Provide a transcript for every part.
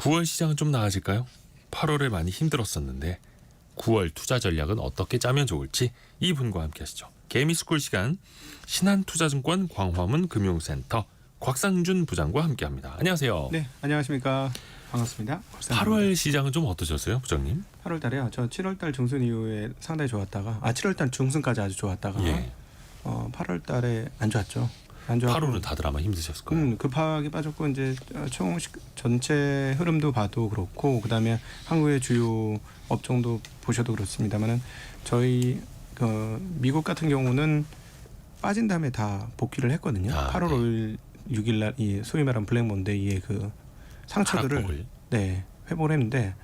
9월 시장은 좀 나아질까요? 8월에 많이 힘들었었는데 9월 투자 전략은 어떻게 짜면 좋을지 이분과 함께 하시죠. 개미스쿨 시간 신한투자증권 광화문 금융센터 곽상준 부장과 함께합니다. 안녕하세요. 네, 안녕하십니까. 반갑습니다. 8월 시장은 좀 어떠셨어요, 부장님? 8월 달에요. 저 7월 달 중순 이후에 상당히 좋았다가 7월 달 중순까지 아주 좋았다가 예. 8월 달에 안 좋았죠. 안 좋았고 8월은 다들 아마 힘드셨을 거예요. 급하게 빠졌고 이제 총 전체 흐름도 봐도 그렇고 그다음에 한국의 주요 업종도 보셔도 그렇습니다만은 저희 미국 같은 경우는 빠진 다음에 다 복귀를 했거든요. 8월 5일 6일 날 이 소위 말하는 블랙 먼데이의 그 상처들을 하락폭을. 네, 회복을 했는데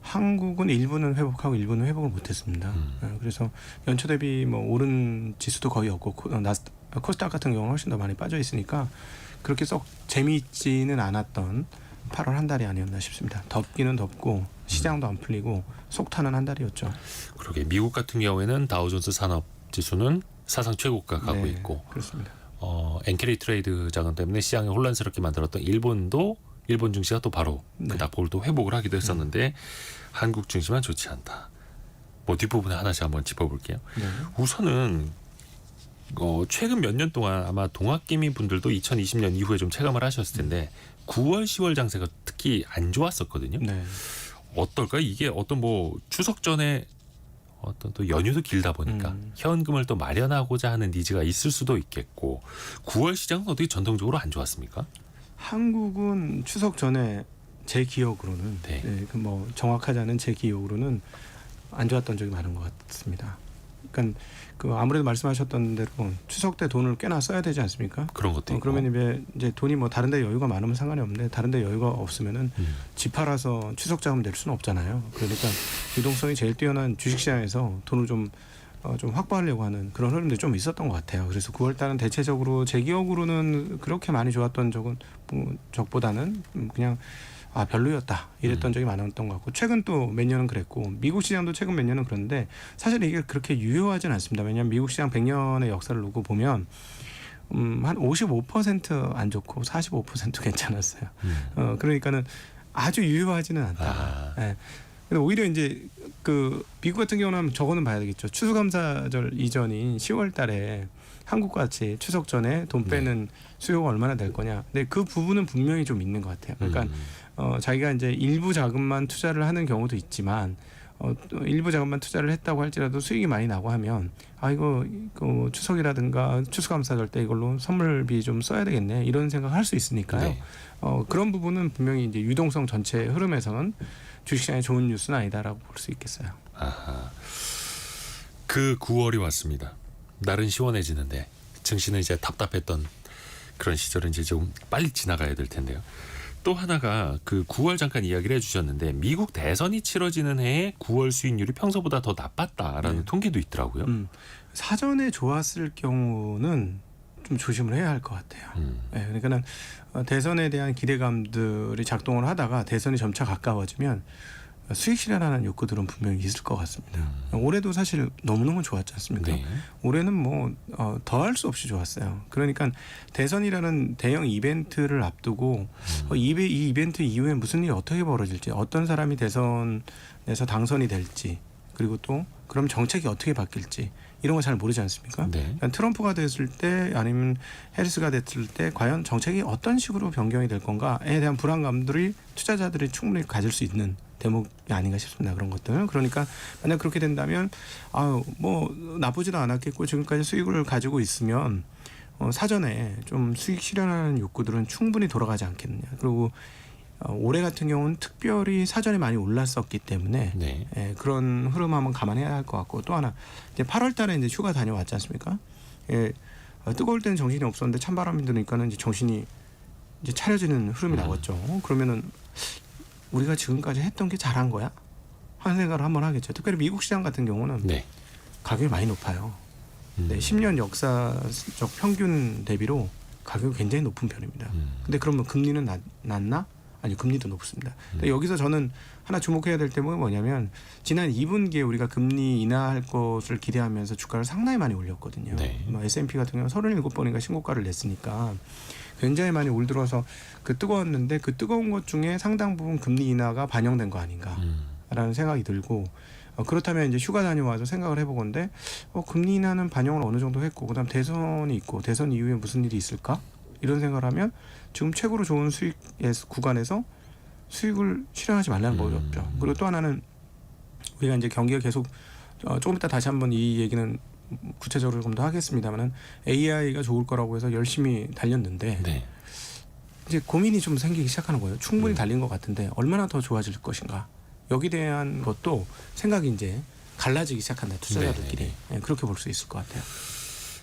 한국은 일부는 회복하고 일부는 회복을 못했습니다. 그래서 연초 대비 뭐 오른 지수도 거의 없고 코스닥 같은 경우는 훨씬 더 많이 빠져 있으니까 그렇게 썩 재미있지는 않았던 8월 한 달이 아니었나 싶습니다. 덥기는 덥고 시장도 안 풀리고 속타는 한 달이었죠. 그러게 미국 같은 경우에는 다우존스 산업지수는 사상 최고가 가고 네, 있고 그렇습니다. 엔캐리 트레이드 자금 때문에 시장을 혼란스럽게 만들었던 일본도 일본 증시가 또 바로 네. 그 낙폭을 또 회복을 하기도 했었는데 한국 증시만 좋지 않다. 뭐 뒷부분에 하나씩 한번 짚어볼게요. 네. 우선은 최근 몇 년 동안 아마 동학개미 분들도 2020년 이후에 좀 체감을 하셨을 텐데 9월, 10월 장세가 특히 안 좋았었거든요. 네. 어떨까? 이게 어떤 뭐 추석 전에 어떤 또 연휴도 길다 보니까 현금을 또 마련하고자 하는 니즈가 있을 수도 있겠고 9월 시장은 어떻게 전통적으로 안 좋았습니까? 한국은 추석 전에 제 기억으로는 네. 뭐 정확하지 않은 제 기억으로는 안 좋았던 적이 많은 것 같습니다. 그러니까 아무래도 말씀하셨던 대로 추석 때 돈을 꽤나 써야 되지 않습니까? 그런 것도 있고. 그러면 이제 돈이 뭐 다른데 여유가 많으면 상관이 없는데 다른데 여유가 없으면은 집 팔아서 추석 자금 낼 수는 없잖아요. 그러니까 유동성이 제일 뛰어난 주식시장에서 돈을 좀 확보하려고 하는 그런 흐름들이 좀 있었던 것 같아요. 그래서 9월 달은 대체적으로 제 기억으로는 그렇게 많이 좋았던 적보다는 그냥 별로였다 이랬던 적이 많았던 것 같고 최근 또 몇 년은 그랬고 미국 시장도 최근 몇 년은 그런데 사실 이게 그렇게 유효하진 않습니다. 왜냐하면 미국 시장 100년의 역사를 놓고 보면 한 55% 안 좋고 45% 괜찮았어요. 그러니까는 아주 유효하지는 않다. 예. 근데 오히려 이제 미국 같은 경우는 저거는 봐야 되겠죠. 추수감사절 이전인 10월 달에 한국과 같이 추석 전에 돈 빼는 수요가 얼마나 될 거냐. 근데 그 부분은 분명히 좀 있는 것 같아요. 그러니까 자기가 이제 일부 자금만 투자를 하는 경우도 있지만 일부 자금만 투자를 했다고 할지라도 수익이 많이 나고 하면 이거 추석이라든가 추수감사절 때 이걸로 선물비 좀 써야 되겠네 이런 생각을 할 수 있으니까요. 네. 그런 부분은 분명히 이제 유동성 전체 흐름에서는 주식시장에 좋은 뉴스는 아니다라고 볼 수 있겠어요. 아하. 그 9월이 왔습니다. 날은 시원해지는데 증시는 이제 답답했던 그런 시절은 이제 좀 빨리 지나가야 될 텐데요. 또 하나가 그 9월 잠깐 이야기를 해주셨는데 미국 대선이 치러지는 해에 9월 수익률이 평소보다 더 나빴다라는 통계도 있더라고요. 사전에 좋았을 경우는 좀 조심을 해야 할 것 같아요. 네, 그러니까는 대선에 대한 기대감들이 작동을 하다가 대선이 점차 가까워지면 수익 실현하는 욕구들은 분명히 있을 것 같습니다. 올해도 사실 너무너무 좋았지 않습니까? 네. 올해는 뭐 더할 수 없이 좋았어요. 그러니까 대선이라는 대형 이벤트를 앞두고 이 이벤트 이후에 무슨 일이 어떻게 벌어질지 어떤 사람이 대선에서 당선이 될지 그리고 또 그럼 정책이 어떻게 바뀔지 이런 거 잘 모르지 않습니까? 네. 트럼프가 됐을 때 아니면 해리스가 됐을 때 과연 정책이 어떤 식으로 변경이 될 건가에 대한 불안감들이 투자자들이 충분히 가질 수 있는 대목이 아닌가 싶습니다. 그런 것들. 그러니까 만약 그렇게 된다면 뭐 나쁘지도 않았겠고 지금까지 수익을 가지고 있으면 사전에 좀 수익 실현하는 욕구들은 충분히 돌아가지 않겠느냐. 그리고 올해 같은 경우는 특별히 사전에 많이 올랐었기 때문에 네. 그런 흐름 한번 감안해야 할 것 같고 또 하나 이제 8월 달에 이제 휴가 다녀왔지 않습니까? 뜨거울 때는 정신이 없었는데 찬바람이 드니까는 이제 정신이 이제 차려지는 흐름이 나왔죠. 그러면은 우리가 지금까지 했던 게 잘한 거야? 하는 생각을 한번 하겠죠. 특별히 미국 시장 같은 경우는 네. 가격이 많이 높아요. 10년 역사적 평균 대비로 가격이 굉장히 높은 편입니다. 근데 그러면 금리는 낮나? 아니 금리도 높습니다. 여기서 저는 하나 주목해야 될 점은 뭐냐면 지난 2분기에 우리가 금리 인하할 것을 기대하면서 주가를 상당히 많이 올렸거든요. 네. S&P 같은 경우는 37번인가 신고가를 냈으니까 굉장히 많이 올 들어서 그 뜨거웠는데 그 뜨거운 것 중에 상당 부분 금리 인하가 반영된 거 아닌가라는 생각이 들고 그렇다면 이제 휴가 다녀와서 생각을 해보건데 금리 인하는 반영을 어느 정도 했고 그다음 대선이 있고 대선 이후에 무슨 일이 있을까 이런 생각을 하면 지금 최고로 좋은 수익 구간에서 수익을 실현하지 말라는 거였죠. 그리고 또 하나는 우리가 이제 경기가 계속 조금 이따 다시 한번 이 얘기는 구체적으로 좀 더 하겠습니다만은 AI가 좋을 거라고 해서 열심히 달렸는데 네. 이제 고민이 좀 생기기 시작하는 거예요. 충분히 달린 것 같은데 얼마나 더 좋아질 것인가. 여기 대한 것도 생각이 이제 갈라지기 시작한다. 투자자들끼리. 네, 그렇게 볼 수 있을 것 같아요.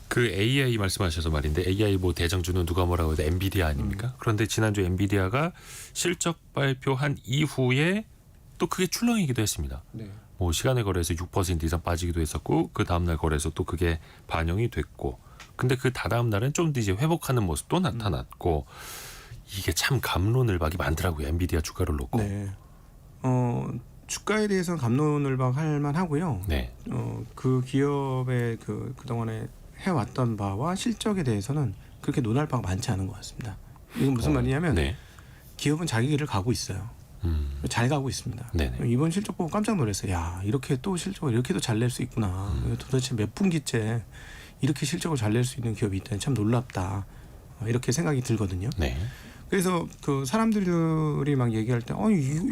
그 AI 말씀하셔서 말인데 AI 뭐 대장주는 누가 뭐라고 해도 엔비디아 아닙니까? 그런데 지난주 엔비디아가 실적 발표한 이후에 또 크게 출렁이기도 했습니다. 네. 뭐 시간에 거래해서 6% 이상 빠지기도 했었고 그 다음 날 거래해서 또 그게 반영이 됐고 근데 그 다다음 날은 좀 더 이제 회복하는 모습도 나타났고 이게 참 갑론을박이 많더라고요. 엔비디아 주가를 놓고. 네. 주가에 대해서는 갑론을박 할 만하고요. 네. 그 기업의 그동안에 해왔던 바와 실적에 대해서는 그렇게 논할 바가 많지 않은 것 같습니다. 이건 무슨 말이냐면 네. 기업은 자기 길을 가고 있어요. 잘 가고 있습니다. 네네. 이번 실적 보고 깜짝 놀랐어요. 야, 이렇게 또 실적을 이렇게도 잘 낼 수 있구나. 도대체 몇 분기째 이렇게 실적을 잘 낼 수 있는 기업이 있다니 참 놀랍다. 이렇게 생각이 들거든요. 네. 그래서 그 사람들이 막 얘기할 때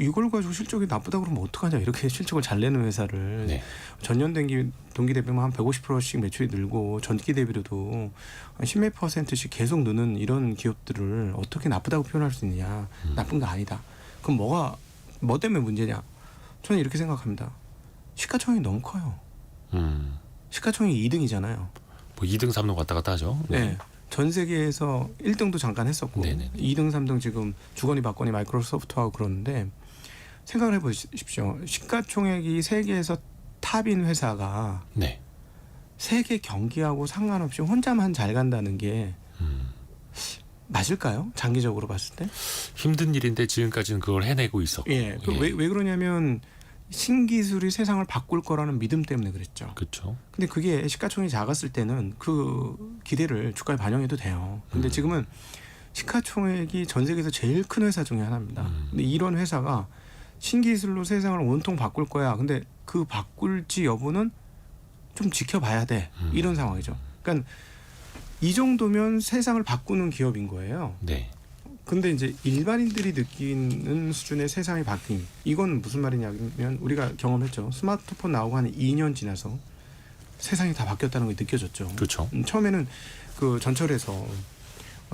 이걸 가지고 실적이 나쁘다 그러면 어떡하냐. 이렇게 실적을 잘 내는 회사를 네. 전년 동기 대비면 한 150%씩 매출이 늘고 전기 대비로도 한 10몇 %씩 계속 느는 이런 기업들을 어떻게 나쁘다고 표현할 수 있느냐. 나쁜 거 아니다. 그럼 뭐 때문에 문제냐? 저는 이렇게 생각합니다. 시가총액이 너무 커요. 시가총액이 2등이잖아요. 뭐 2등, 3등 왔다 갔다 하죠. 네. 전 세계에서 1등도 잠깐 했었고 네네. 2등, 3등 지금 주거니 받거니 마이크로소프트하고 그러는데 생각을 해보십시오. 시가총액이 세계에서 탑인 회사가 네. 세계 경기하고 상관없이 혼자만 잘 간다는 게 맞을까요? 장기적으로 봤을 때? 힘든 일인데 지금까지는 그걸 해내고 있었고. 예. 왜 그러냐면 신기술이 세상을 바꿀 거라는 믿음 때문에 그랬죠. 그렇죠. 근데 그게 시가총액이 작았을 때는 그 기대를 주가에 반영해도 돼요. 근데 지금은 시가총액이 전 세계에서 제일 큰 회사 중에 하나입니다. 근데 이런 회사가 신기술로 세상을 온통 바꿀 거야. 근데 그 바꿀지 여부는 좀 지켜봐야 돼. 이런 상황이죠. 그러니까 이 정도면 세상을 바꾸는 기업인 거예요. 네. 근데 이제 일반인들이 느끼는 수준의 세상이 바뀐 이건 무슨 말이냐면 우리가 경험했죠. 스마트폰 나오고 한 2년 지나서 세상이 다 바뀌었다는 게 느껴졌죠. 그렇죠. 처음에는 그 전철에서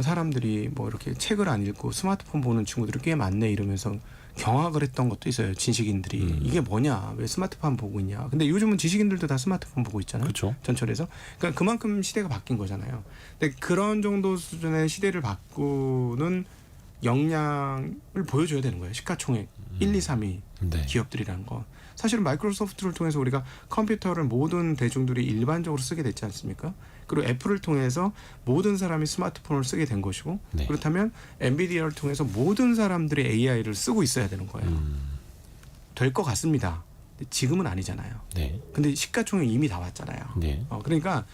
사람들이 뭐 이렇게 책을 안 읽고 스마트폰 보는 친구들이 꽤 많네 이러면서 경악을 했던 것도 있어요. 지식인들이 이게 뭐냐 왜 스마트폰 보고 있냐. 근데 요즘은 지식인들도 다 스마트폰 보고 있잖아요. 그렇죠. 전철에서. 그러니까 그만큼 시대가 바뀐 거잖아요. 근데 그런 정도 수준의 시대를 바꾸는 역량을 보여줘야 되는 거예요. 시가총액 1, 2, 3위 네. 기업들이라는 거. 사실은 마이크로소프트를 통해서 우리가 컴퓨터를 모든 대중들이 일반적으로 쓰게 됐지 않습니까? 그리고 애플을 통해서 모든 사람이 스마트폰을 쓰게 된 것이고 네. 그렇다면 엔비디아를 통해서 모든 사람들이 AI를 쓰고 있어야 되는 거예요. 될 것 같습니다. 근데 지금은 아니잖아요. 네. 근데 시가총액 이미 다 왔잖아요. 네. 그러니까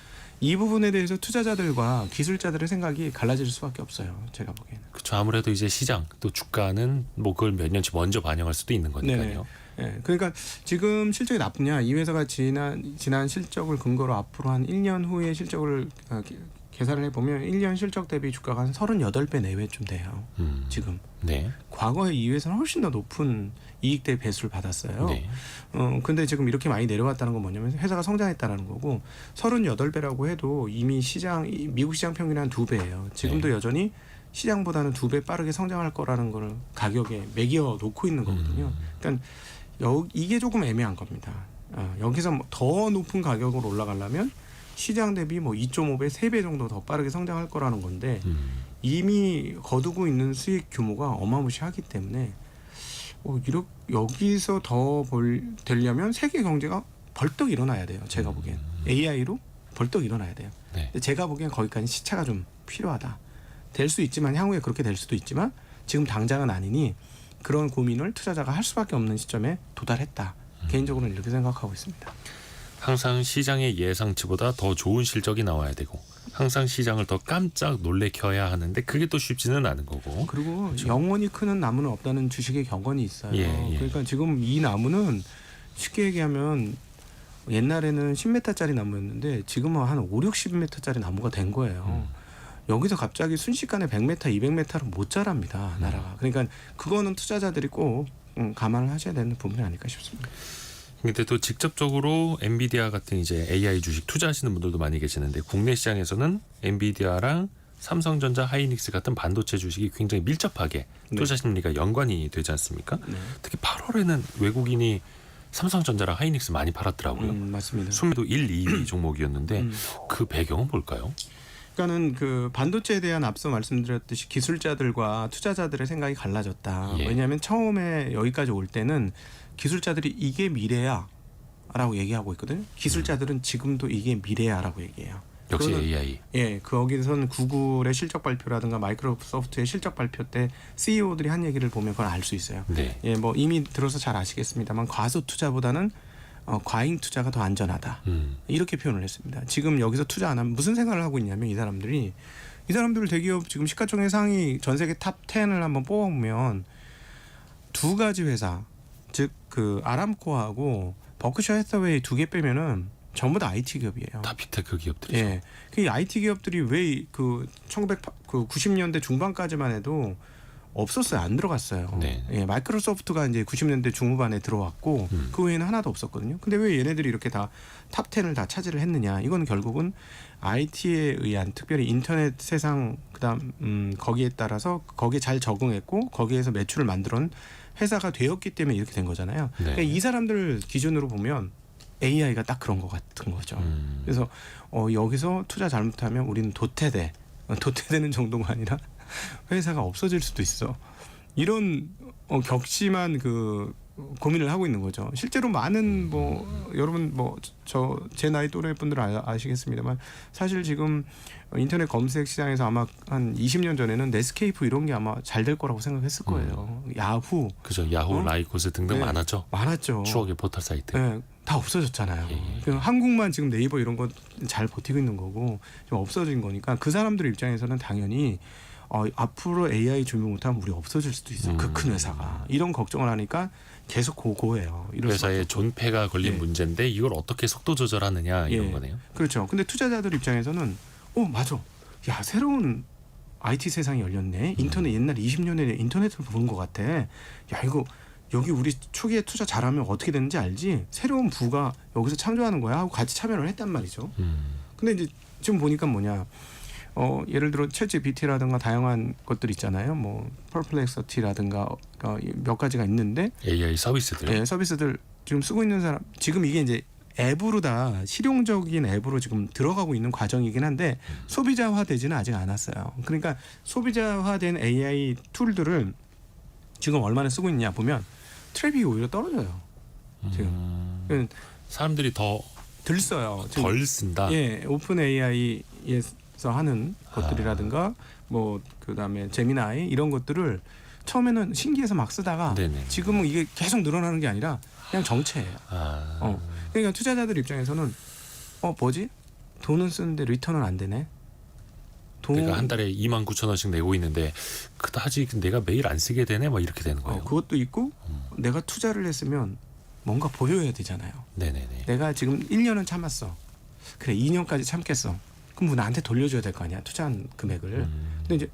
이 부분에 대해서 투자자들과 기술자들의 생각이 갈라질 수밖에 없어요. 제가 보기에는. 그렇죠. 아무래도 이제 시장 또 주가는 뭐 그걸 몇 년치 먼저 반영할 수도 있는 거니까요. 네. 그러니까 지금 실적이 나쁘냐? 이 회사가 지난 실적을 근거로 앞으로 한 1년 후의 실적을 계산을 해보면 1년 실적 대비 주가가 한 38배 내외쯤 돼요. 지금. 네. 과거에 이 회사는 훨씬 더 높은 이익 대비 배수를 받았어요. 네. 근데 지금 이렇게 많이 내려왔다는 건 뭐냐면 회사가 성장했다는 거고 38배라고 해도 이미 미국 시장 평균이 한 2배예요. 지금도 네. 여전히 시장보다는 2배 빠르게 성장할 거라는 걸 가격에 매겨 놓고 있는 거거든요. 그러니까 이게 조금 애매한 겁니다. 여기서 더 높은 가격으로 올라가려면 시장 대비 뭐 2.5배, 3배 정도 더 빠르게 성장할 거라는 건데 이미 거두고 있는 수익 규모가 어마무시하기 때문에 여기서 더 되려면 세계 경제가 벌떡 일어나야 돼요. 제가 보기엔 AI로 벌떡 일어나야 돼요. 네. 근데 제가 보기엔 거기까지 시차가 좀 필요하다. 될 수 있지만 향후에 그렇게 될 수도 있지만 지금 당장은 아니니 그런 고민을 투자자가 할 수밖에 없는 시점에 도달했다. 개인적으로는 이렇게 생각하고 있습니다. 항상 시장의 예상치보다 더 좋은 실적이 나와야 되고 항상 시장을 더 깜짝 놀래켜야 하는데 그게 또 쉽지는 않은 거고. 그리고 그렇죠. 영원히 크는 나무는 없다는 주식의 경건이 있어요. 예. 그러니까 지금 이 나무는 쉽게 얘기하면 옛날에는 10m짜리 나무였는데 지금은 한 5, 60m짜리 나무가 된 거예요. 여기서 갑자기 순식간에 100m, 200m로 못 자랍니다. 나라가. 그러니까 그거는 투자자들이 꼭 감안을 하셔야 되는 부분이 아닐까 싶습니다. 근데 또 직접적으로 엔비디아 같은 이제 AI 주식 투자하시는 분들도 많이 계시는데 국내 시장에서는 엔비디아랑 삼성전자, 하이닉스 같은 반도체 주식이 굉장히 밀접하게 투자 심리가 연관이 되지 않습니까? 네. 특히 8월에는 외국인이 삼성전자랑 하이닉스 많이 팔았더라고요. 맞습니다. 순매도 1, 2위 종목이었는데 그 배경은 뭘까요? 그러니까는 그 반도체에 대한 앞서 말씀드렸듯이 기술자들과 투자자들의 생각이 갈라졌다. 예. 왜냐하면 처음에 여기까지 올 때는 기술자들이 이게 미래야라고 얘기하고 있거든요. 기술자들은 지금도 이게 미래야라고 얘기해요. 역시 그거는 AI. 예, 거기서는 구글의 실적 발표라든가 마이크로소프트의 실적 발표 때 CEO들이 한 얘기를 보면 그걸 알 수 있어요. 네. 예, 뭐 이미 들어서 잘 아시겠습니다만 과소 투자보다는 과잉 투자가 더 안전하다. 이렇게 표현을 했습니다. 지금 여기서 투자 안 하면 무슨 생각을 하고 있냐면 이 사람들 대기업 지금 시가총액 상위 전 세계 탑 10을 한번 뽑아보면 두 가지 회사, 즉 그 아람코하고 버크셔 해서웨이 두 개 빼면은 전부 다 IT 기업이에요. 다 빅테크 기업들이죠. 예. 그 IT 기업들이 왜 그 1990년대 중반까지만 해도 없었어요. 안 들어갔어요. 네. 예, 마이크로소프트가 이제 90년대 중후반에 들어왔고 그 외에는 하나도 없었거든요. 근데 왜 얘네들이 이렇게 다 탑 10을 다 차지를 했느냐? 이건 결국은 IT에 의한 특별히 인터넷 세상 그다음 거기에 따라서 거기에 잘 적응했고 거기에서 매출을 만들어낸 회사가 되었기 때문에 이렇게 된 거잖아요. 네. 그러니까 이 사람들 기준으로 보면 AI가 딱 그런 것 같은 거죠. 그래서 여기서 투자 잘못하면 우리는 도태되는 정도가 아니라 회사가 없어질 수도 있어. 이런 격심한 그 고민을 하고 있는 거죠. 실제로 많은 뭐 여러분 뭐 저 제 나이 또래 분들 아시겠습니다만 사실 지금 인터넷 검색 시장에서 아마 한 20년 전에는 넷스케이프 이런 게 아마 잘 될 거라고 생각했을 거예요. 야후, 그죠. 야후, 라이코스 등등 네. 많았죠. 많았죠. 추억의 포털 사이트. 네, 다 없어졌잖아요. 예. 그 한국만 지금 네이버 이런 거 잘 버티고 있는 거고 좀 없어진 거니까 그 사람들 입장에서는 당연히 앞으로 AI 준비 못하면 우리 없어질 수도 있어. 그 큰 회사가 이런 걱정을 하니까 계속 고고해요. 이럴 회사의 수밖에 없고. 존폐가 걸린 예. 문제인데 이걸 어떻게 속도 조절하느냐 이런 예. 거네요. 그렇죠. 근데 투자자들 입장에서는 맞아. 야 새로운 IT 세상이 열렸네. 인터넷 옛날 20년에 인터넷을 보는 것 같아. 야 이거 여기 우리 초기에 투자 잘하면 어떻게 되는지 알지? 새로운 부가 여기서 창조하는 거야 하고 같이 참여를 했단 말이죠. 근데 이제 지금 보니까 뭐냐? 예를 들어 챗GPT라든가 다양한 것들 있잖아요. 뭐 퍼플렉서티라든가 몇 가지가 있는데 AI 서비스들. 예, 서비스들 지금 쓰고 있는 사람 지금 이게 이제 앱으로 다 실용적인 앱으로 지금 들어가고 있는 과정이긴 한데 소비자화되지는 아직 않았어요. 그러니까 소비자화된 AI 툴들을 지금 얼마나 쓰고 있냐 보면 트래픽이 오히려 떨어져요. 지금 사람들이 더 덜 써요. 지금 덜 쓴다. 예, 오픈 AI에서 하는 것들이라든가 뭐 그다음에 제미나이 이런 것들을 처음에는 신기해서 막 쓰다가 네네. 지금은 이게 계속 늘어나는 게 아니라 그냥 정체예요. 아, 그러니까 투자자들 입장에서는 뭐지? 돈은 쓰는데 리턴은 안 되네. 그러니까 한 달에 29,000원씩 내고 있는데 그다지 내가 매일 안 쓰게 되네, 막 이렇게 되는 거예요. 그것도 있고 내가 투자를 했으면 뭔가 보여야 되잖아요. 네네네. 내가 지금 1년은 참았어. 그래 2년까지 참겠어. 그럼 뭐 나한테 돌려줘야 될 거 아니야 투자한 금액을. 근데 이제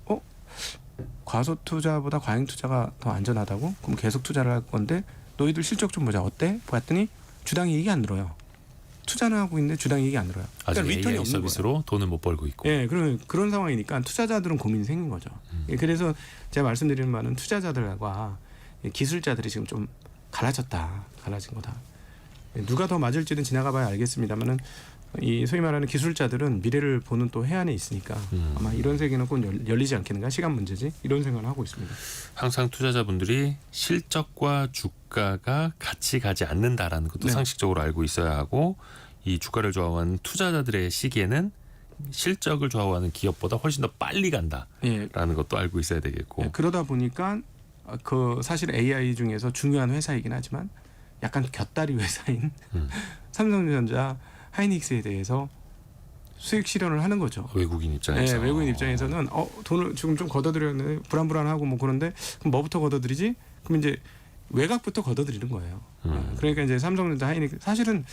과소 투자보다 과잉 투자가 더 안전하다고? 그럼 계속 투자를 할 건데 너희들 실적 좀 보자. 어때? 봤더니 주당 이익이 안 늘어요. 투자는 하고 있는데 주당 이익이 안 늘어요. 아직 그러니까 리턴이 AI 없는 서비스로 거예요. 돈을 못 벌고 있고. 예, 그런 상황이니까 투자자들은 고민이 생긴 거죠. 그래서 제가 말씀드리는 바는 투자자들과 기술자들이 지금 좀 갈라진 거다. 누가 더 맞을지는 지나가봐야 알겠습니다만은 이 소위 말하는 기술자들은 미래를 보는 또 해안에 있으니까 아마 이런 세계는 꼭 열리지 않겠는가, 시간 문제지, 이런 생각을 하고 있습니다. 항상 투자자분들이 실적과 주가가 같이 가지 않는다라는 것도 네. 상식적으로 알고 있어야 하고, 이 주가를 좋아하는 투자자들의 시기에는 실적을 좋아하는 기업보다 훨씬 더 빨리 간다라는 예, 것도 알고 있어야 되겠고. 예, 그러다 보니까 그 사실 AI 중에서 중요한 회사이긴 하지만 약간 곁다리 회사인 삼성전자, 하이닉스에 대해서 수익 실현을 하는 거죠. 외국인 입장에서. 네, 외국인 입장에서는 돈을 지금 좀 걷어들였는데 불안불안하고 뭐 그런데 그럼 뭐부터 걷어들이지? 그럼 이제 외곽부터 걷어들이는 거예요. 그러니까 이제 삼성전자, 하이닉스 사실은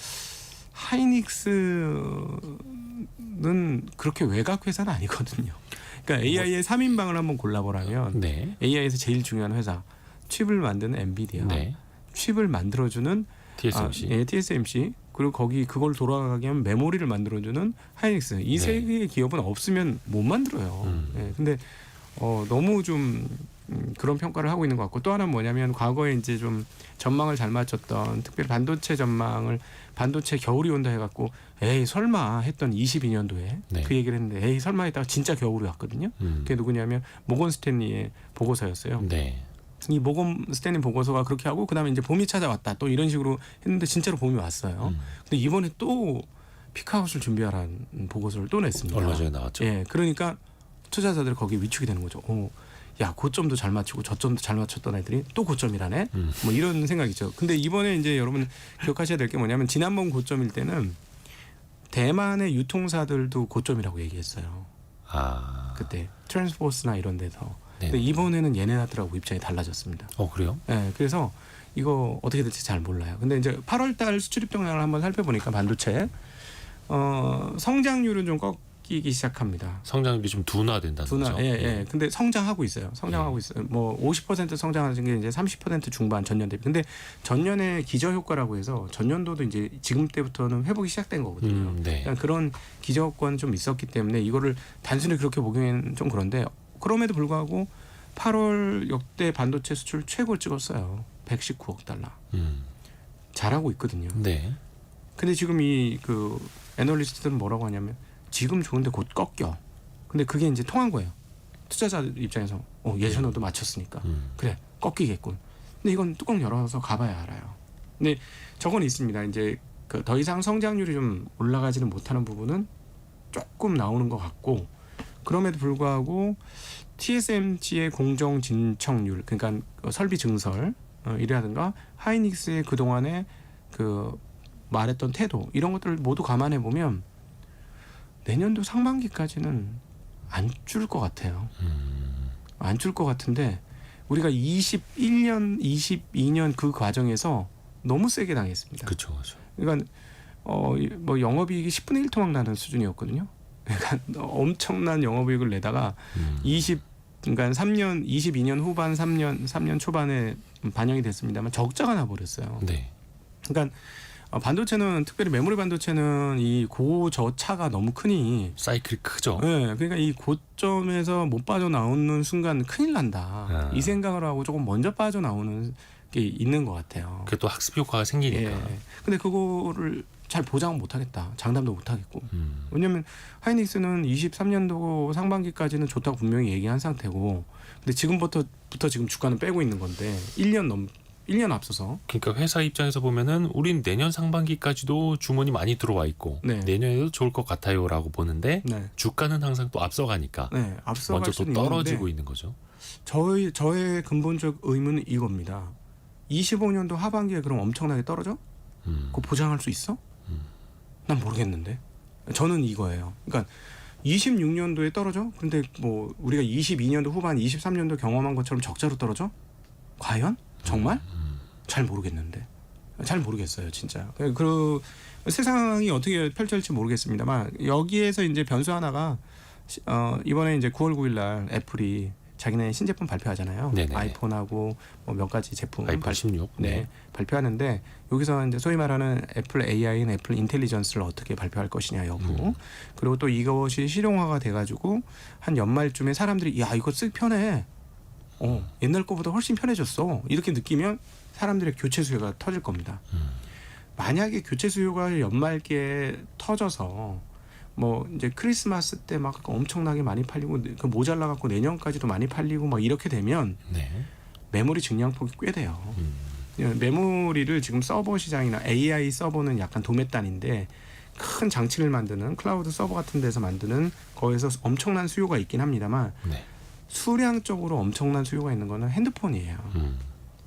하이닉스는 그렇게 외곽 회사는 아니거든요. 그러니까 AI의 3인방을 한번 골라보라면 네. AI에서 제일 중요한 회사 칩을 만드는 엔비디아, 네. 칩을 만들어주는 TSMC. TSMC 그리고 거기 그걸 돌아가게 하면 메모리를 만들어주는 하이닉스 이 세 네. 개의 기업은 없으면 못 만들어요. 근데 너무 좀 그런 평가를 하고 있는 것 같고 또 하나는 뭐냐면 과거에 이제 좀 전망을 잘 맞췄던 특별히 반도체 전망을 반도체 겨울이 온다 해갖고 에이 설마 했던 22년도에 네. 그 얘기를 했는데 에이 설마 했다가 진짜 겨울이 왔거든요. 그게 누구냐면 모건 스탠리의 보고서였어요. 네. 이 모건 스탠리 보고서가 그렇게 하고 그다음에 이제 봄이 찾아왔다 또 이런 식으로 했는데 진짜로 봄이 왔어요. 근데 이번에 또 피크아웃을 준비하라는 보고서를 또 냈습니다. 얼마 전에 나왔죠. 예, 그러니까 투자자들이 거기에 위축이 되는 거죠. 야, 고점도 잘 맞추고 저점도 잘 맞췄던 애들이 또 고점이라네. 뭐 이런 생각이죠. 근데 이번에 이제 여러분 기억하셔야 될 게 뭐냐면 지난번 고점일 때는 대만의 유통사들도 고점이라고 얘기했어요. 그때 트랜스포스나 이런 데서. 근데 이번에는 얘네들하고 입장이 달라졌습니다. 그래요? 네, 그래서 이거 어떻게 될지 잘 몰라요. 근데 이제 8월달 수출입 동향을 한번 살펴보니까 반도체 성장률은 좀 꺾이기 시작합니다. 성장률이 좀 둔화된다는 거죠. 예. 근데 성장하고 있어요. 있어요. 뭐 50% 성장하는 게 이제 30% 중반 전년 대비. 근데 전년의 기저 효과라고 해서 전년도도 이제 지금 때부터는 회복이 시작된 거거든요. 네. 그러니까 그런 기저 효과는 좀 있었기 때문에 이거를 단순히 그렇게 보기에는 좀 그런데 그럼에도 불구하고 8월 역대 반도체 수출 최고를 찍었어요. 119억 달러. 잘하고 있거든요. 네. 근데 지금 이 그 애널리스트들은 뭐라고 하냐면 지금 좋은데 곧 꺾여. 근데 그게 이제 통한 거예요. 투자자 입장에서 예전에도 맞췄으니까 그래 꺾이겠군. 근데 이건 뚜껑 열어서 가봐야 알아요. 근데 저건 있습니다. 이제 그 더 이상 성장률이 좀 올라가지는 못하는 부분은 조금 나오는 것 같고 그럼에도 불구하고 TSMC의 공정 진척률 그러니까 설비 증설 이라든가 하이닉스의 그 동안의 그 말했던 태도 이런 것들을 모두 감안해 보면 내년도 상반기까지는 안 줄 것 같아요. 안 줄 것 같은데 우리가 21년, 22년 그 과정에서 너무 세게 당했습니다. 그렇죠. 그러니까 뭐 영업이익이 10분의 1 토막 나는 수준이었거든요. 그러니까 엄청난 영업이익을 내다가 그러니까 3년, 22년 후반 3년 초반에 반영이 됐습니다만 적자가 나버렸어요. 네. 그러니까 반도체는 특별히 메모리 반도체는 이 고저차가 너무 크니 사이클이 크죠. 네, 그러니까 이 고점에서 못 빠져나오는 순간 큰일 난다. 이 생각을 하고 조금 먼저 빠져나오는 게 있는 것 같아요. 그게 또 학습 효과가 생기니까. 예. 근데 그거를 잘 보장은 못하겠다. 장담도 못하겠고. 왜냐하면 하이닉스는 23년도 상반기까지는 좋다고 분명히 얘기한 상태고 근데 지금부터 지금 주가는 빼고 있는 건데 1년 앞서서 그러니까 회사 입장에서 보면은 우린 내년 상반기까지도 주문이 많이 들어와 있고 내년에도 좋을 것 같아요라고 보는데 주가는 항상 또 앞서가니까 앞서갈 먼저 또 수는 떨어지고 있는데 있는 거죠. 저의 근본적 의문은 이겁니다. 25년도 하반기에 그럼 엄청나게 떨어져? 그거 보장할 수 있어? 난 모르겠는데. 저는 이거예요. 그러니까 26년도에 떨어져? 근데 뭐 우리가 22년도 후반 23년도 경험한 것처럼 적자로 떨어져? 과연? 정말? 잘 모르겠는데. 잘 모르겠어요, 진짜. 그 세상이 어떻게 펼쳐질지 모르겠습니다만 여기에서 이제 변수 하나가 이번에 이제 9월 9일 날 애플이 자기네 신제품 발표하잖아요. 네네네. 아이폰하고 뭐 몇 가지 제품 아이폰 16 발표하는데 여기서 이제 소위 말하는 애플 AI는 애플 인텔리전스를 어떻게 발표할 것이냐 여부 그리고 또 이것이 실용화가 돼가지고 한 연말쯤에 사람들이 야 이거 쓰기 편해. 옛날 거보다 훨씬 편해졌어. 이렇게 느끼면 사람들의 교체 수요가 터질 겁니다. 만약에 교체 수요가 연말기에 터져서 뭐 이제 크리스마스 때 막 엄청나게 많이 팔리고 그 모자라 갖고 내년까지도 많이 팔리고 막 이렇게 되면 메모리 증량폭이 꽤 돼요. 메모리를 지금 서버 시장이나 AI 서버는 약간 도매단인데 큰 장치를 만드는 클라우드 서버 같은 데서 만드는 거기서 엄청난 수요가 있긴 합니다만 수량적으로 엄청난 수요가 있는 거는 핸드폰이에요.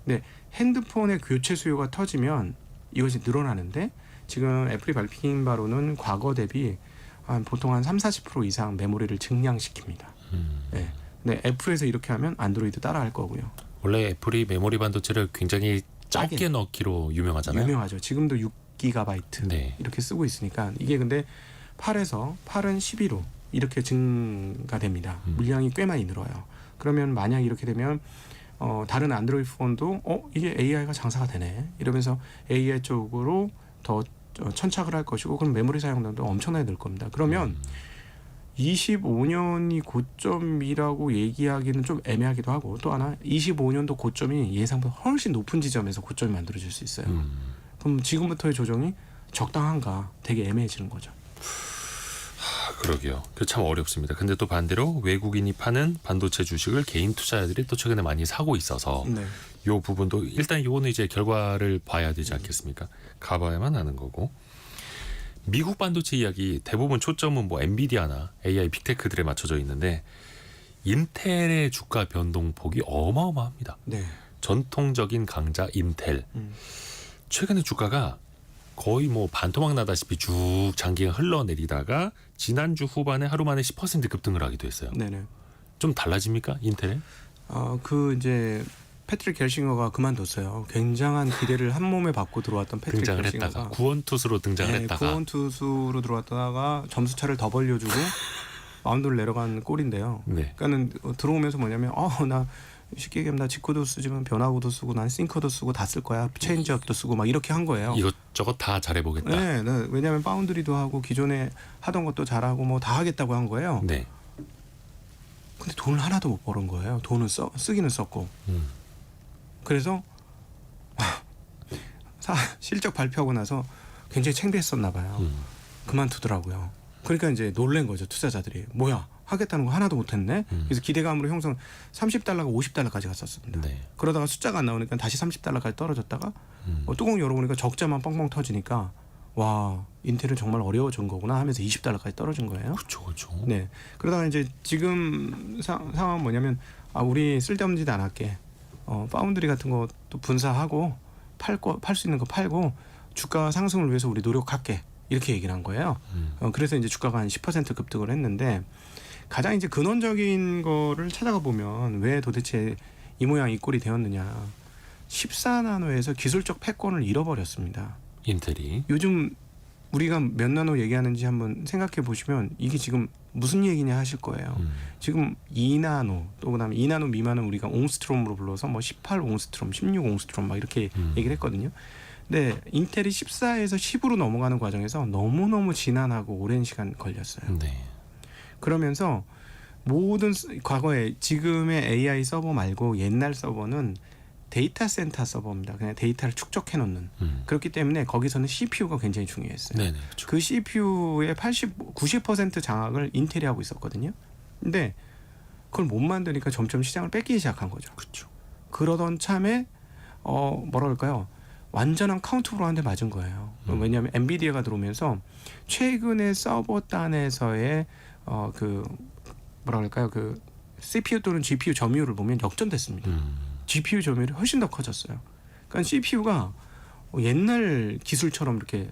근데 핸드폰의 교체 수요가 터지면 이것이 늘어나는데 지금 애플이 밝힌 바로는 과거 대비 보통 한 3-40% 이상 메모리를 증량시킵니다. 네. 근데 애플에서 이렇게 하면 안드로이드 따라할 거고요. 원래 애플이 메모리 반도체를 굉장히 적게 넣기로 유명하잖아요. 유명하죠. 지금도 6GB 네. 이렇게 쓰고 있으니까 이게 근데 8은 12로 이렇게 증가됩니다. 물량이 꽤 많이 늘어요. 그러면 만약 이렇게 되면 다른 안드로이드 폰도 이게 AI가 장사가 되네 이러면서 AI 쪽으로 더 천착을 할 것이고 그럼 메모리 사용량도 엄청나게 늘 겁니다. 그러면 25년이 고점이라고 얘기하기는 좀 애매하기도 하고 또 하나 25년도 고점이 예상보다 훨씬 높은 지점에서 고점이 만들어질 수 있어요. 그럼 지금부터의 조정이 적당한가 되게 애매해지는 거죠. 그러게요. 참 어렵습니다. 근데 또 반대로 외국인이 파는 반도체 주식을 개인 투자자들이 또 최근에 많이 사고 있어서 네. 요 부분도 일단 요거는 이제 결과를 봐야 되지 않겠습니까? 가봐야만 아는 거고. 미국 반도체 이야기 대부분 초점은 뭐 엔비디아나 AI 빅테크들에 맞춰져 있는데 인텔의 주가 변동폭이 어마어마합니다. 네. 전통적인 강자 인텔. 최근에 주가가 거의 뭐 반토막 나다시피 쭉 장기간 흘러내리다가 지난주 후반에 하루 만에 10% 급등을 하기도 했어요. 네네. 좀 달라집니까 인텔에? 이제 패트릭 겔싱어가 그만뒀어요. 굉장한 기대를 한 몸에 받고 들어왔던 패트릭 등장을 겔싱어가 했다가 구원투수로 등장을 했다가 구원 투수로 들어왔다가 점수 차를 더 벌려주고 마운드를 내려간 꼴인데요. 네. 그러니까는 들어오면서 뭐냐면 나 쉽게 얘기하면 나 직구도 쓰지만 변화구도 쓰고 난 싱커도 쓰고 다 쓸 거야. 체인지업도 쓰고 막 이렇게 한 거예요. 이것저것 다 잘해보겠다. 네, 왜냐하면 바운드리도 하고 기존에 하던 것도 잘하고 뭐 다 하겠다고 한 거예요. 네. 근데 돈을 하나도 못 버는 거예요. 돈은 쓰기는 썼고. 그래서 실적 발표하고 나서 굉장히 창피했었나 봐요. 그만두더라고요. 그러니까 이제 놀란 거죠. 투자자들이. 뭐야 하겠다는 거 하나도 못했네. 그래서 기대감으로 형성 30달러가 50달러까지 갔었습니다. 네. 그러다가 숫자가 안 나오니까 다시 30달러까지 떨어졌다가 뚜껑 열어보니까 적자만 뻥뻥 터지니까 와 인텔은 정말 어려워진 거구나 하면서 20달러까지 떨어진 거예요. 그렇죠. 네. 그러다가 이제 지금 상황은 뭐냐면 우리 쓸데없는 짓 안 할게. 파운드리 같은 것도 분사하고 팔 수 있는 거 팔고 주가 상승을 위해서 우리 노력할게. 이렇게 얘기를 한 거예요. 그래서 이제 주가가 한 10% 급등을 했는데 가장 이제 근원적인 거를 찾아가 보면 왜 도대체 이 모양 이 꼴이 되었느냐. 14나노에서 기술적 패권을 잃어버렸습니다. 인텔이. 요즘 우리가 몇 나노 얘기하는지 한번 생각해 보시면 이게 지금 무슨 얘기냐 하실 거예요. 지금 2나노 또 그다음에 2나노 미만은 우리가 옹스트롬으로 불러서 뭐 18옹스트롬, 16옹스트롬 막 이렇게 얘기를 했거든요. 근데 인텔이 14에서 10으로 넘어가는 과정에서 너무너무 지난하고 오랜 시간 걸렸어요. 네. 그러면서 모든 과거에 지금의 AI 서버 말고 옛날 서버는 데이터 센터 서버입니다. 그냥 데이터를 축적해 놓는. 그렇기 때문에 거기서는 CPU가 굉장히 중요했어요. 네네. 그렇죠. 그 CPU의 90% 장악을 인텔이 하고 있었거든요. 근데 그걸 못 만드니까 점점 시장을 뺏기기 시작한 거죠. 그렇죠. 그러던 참에 뭐라 그럴까요? 완전한 카운터로 한 대 맞은 거예요. 왜냐하면 엔비디아가 들어오면서 최근에 서버 단에서의 뭐라 그럴까요? 그 CPU 또는 GPU 점유율을 보면 역전됐습니다. GPU 점유율이 훨씬 더 커졌어요. 그러니까 CPU가 옛날 기술처럼 이렇게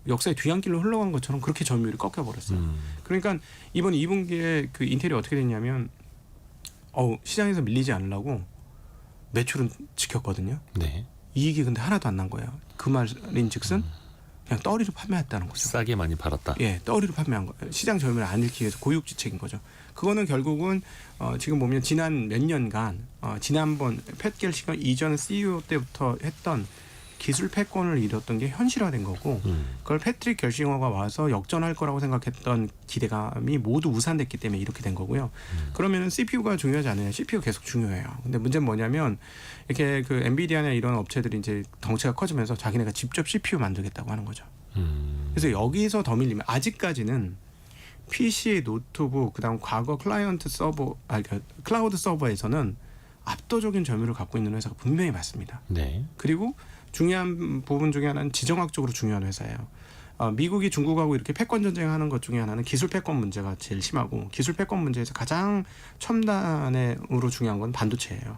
역사의 뒤안길로 흘러간 것처럼 그렇게 점유율이 꺾여버렸어요. 그러니까 이번 2분기에 그 인텔이 어떻게 됐냐면 시장에서 밀리지 않으려고 매출은 지켰거든요. 네. 이익이 근데 하나도 안 난 거예요. 그 말인즉슨 그냥 떠리로 판매했다는 거죠. 싸게 많이 팔았다. 예, 떠리로 판매한 거예요. 시장 점유율을 안 잃기 위해서 고육지책인 거죠. 그거는 결국은 지금 보면 지난 몇 년간 지난번 팻겔싱어 이전 CEO 때부터 했던 기술 패권을 잃었던 게 현실화된 거고 그걸 패트릭 결싱어가 와서 역전할 거라고 생각했던 기대감이 모두 무산됐기 때문에 이렇게 된 거고요. 그러면은 CPU가 중요하지 않아요. CPU 계속 중요해요. 근데 문제는 뭐냐면 이렇게 그 엔비디아나 이런 업체들이 이제 덩치가 커지면서 자기네가 직접 CPU 만들겠다고 하는 거죠. 그래서 여기서 더 밀리면 아직까지는 PC, 노트북, 그다음 과거 클라이언트 서버, 그러니까 클라우드 서버에서는 압도적인 점유율을 갖고 있는 회사가 분명히 맞습니다. 네. 그리고 중요한 부분 중에 하나는 지정학적으로 중요한 회사예요. 미국이 중국하고 이렇게 패권 전쟁하는 것 중에 하나는 기술 패권 문제가 제일 심하고 기술 패권 문제에서 가장 첨단으로 중요한 건 반도체예요.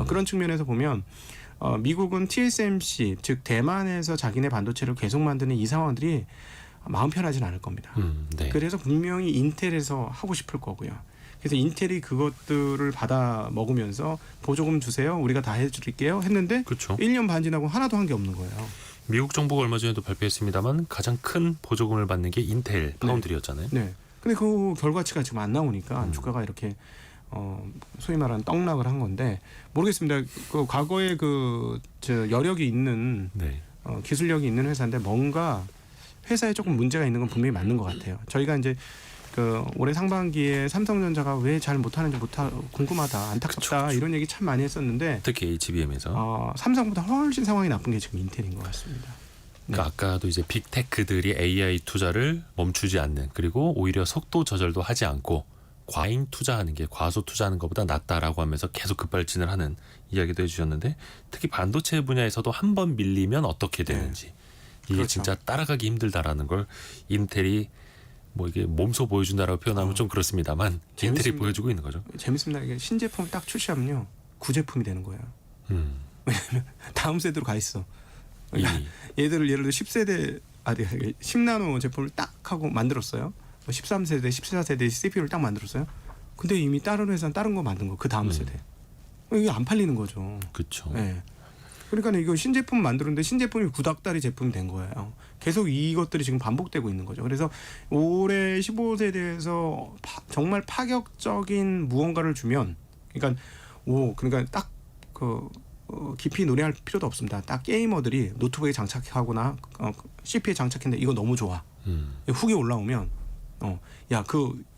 그런 측면에서 보면 미국은 TSMC 즉 대만에서 자기네 반도체를 계속 만드는 이 상황들이 마음 편하진 않을 겁니다. 네. 그래서 분명히 인텔에서 하고 싶을 거고요. 그래서 인텔이 그것들을 받아 먹으면서 보조금 주세요. 우리가 다 해드릴게요. 했는데 그렇죠. 1년 반 지나고 하나도 한 게 없는 거예요. 미국 정부가 얼마 전에도 발표했습니다만 가장 큰 보조금을 받는 게 인텔 파운드리였잖아요. 네. 근데 그 결과치가 지금 안 나오니까 주가가 이렇게 소위 말하는 떡락을 한 건데 모르겠습니다. 그 과거에 저 여력이 있는 네. 기술력이 있는 회사인데 뭔가 회사에 조금 문제가 있는 건 분명히 맞는 것 같아요. 저희가 이제 올해 상반기에 삼성전자가 왜 잘 못하는지 궁금하다, 안타깝다 그쵸. 이런 얘기 참 많이 했었는데 특히 HBM에서. 삼성보다 훨씬 상황이 나쁜 게 지금 인텔인 것 같습니다. 그러니까 아까도 이제 빅테크들이 AI 투자를 멈추지 않는 그리고 오히려 속도 조절도 하지 않고 과잉 투자하는 게 과소 투자하는 것보다 낫다라고 하면서 계속 급발진을 하는 이야기도 해주셨는데 특히 반도체 분야에서도 한 번 밀리면 어떻게 되는지 이게 그렇죠. 진짜 따라가기 힘들다라는 걸 인텔이 뭐 이게 몸소 보여준다라고 표현하면 좀 그렇습니다만 인텔이 재밌습니다. 보여주고 있는 거죠. 재밌습니다. 이게 신제품 딱 출시하면요 구제품이 되는 거예요. 다음 세대로 가 있어. 이미 예를 들어 10세대 10나노 제품을 딱 하고 만들었어요. 13세대, 14세대 CPU를 딱 만들었어요. 근데 이미 다른 회사는 다른 거 만든 거 그 다음 세대. 이게 안 팔리는 거죠. 그렇죠. 네. 그러니까 이거 신제품 만들었는데 신제품이 구닥다리 제품이 된 거예요. 계속 이것들이 지금 반복되고 있는 거죠. 그래서 올해 15세대에서 정말 파격적인 무언가를 주면, 그러니까 딱 깊이 논의할 필요도 없습니다. 딱 게이머들이 노트북에 장착하거나 CPU에 장착했는데 이거 너무 좋아. 후기 올라오면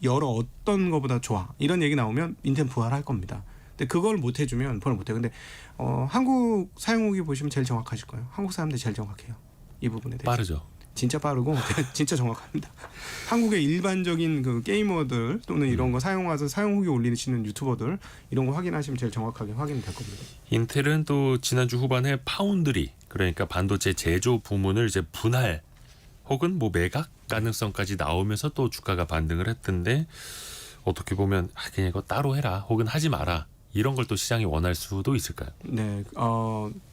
여러 어떤 거보다 좋아. 이런 얘기 나오면 인텔 부활할 겁니다. 근데 그걸 못 해주면 부활 못 해요. 근데 한국 사용 후기 보시면 제일 정확하실 거예요. 한국 사람들이 제일 정확해요. 이 부분에 대해서. 빠르죠. 진짜 빠르고 진짜 정확합니다. 한국의 일반적인 그 게이머들 또는 이런 거 사용해서 사용 후기 올리시는 유튜버들 이런 거 확인하시면 제일 정확하게 확인될 겁니다. 인텔은 또 지난주 후반에 파운드리 그러니까 반도체 제조 부문을 이제 분할 혹은 뭐 매각 가능성까지 나오면서 또 주가가 반등을 했던데 어떻게 보면 그냥 이거 따로 해라 혹은 하지 마라 이런 걸 또 시장이 원할 수도 있을까요? 네,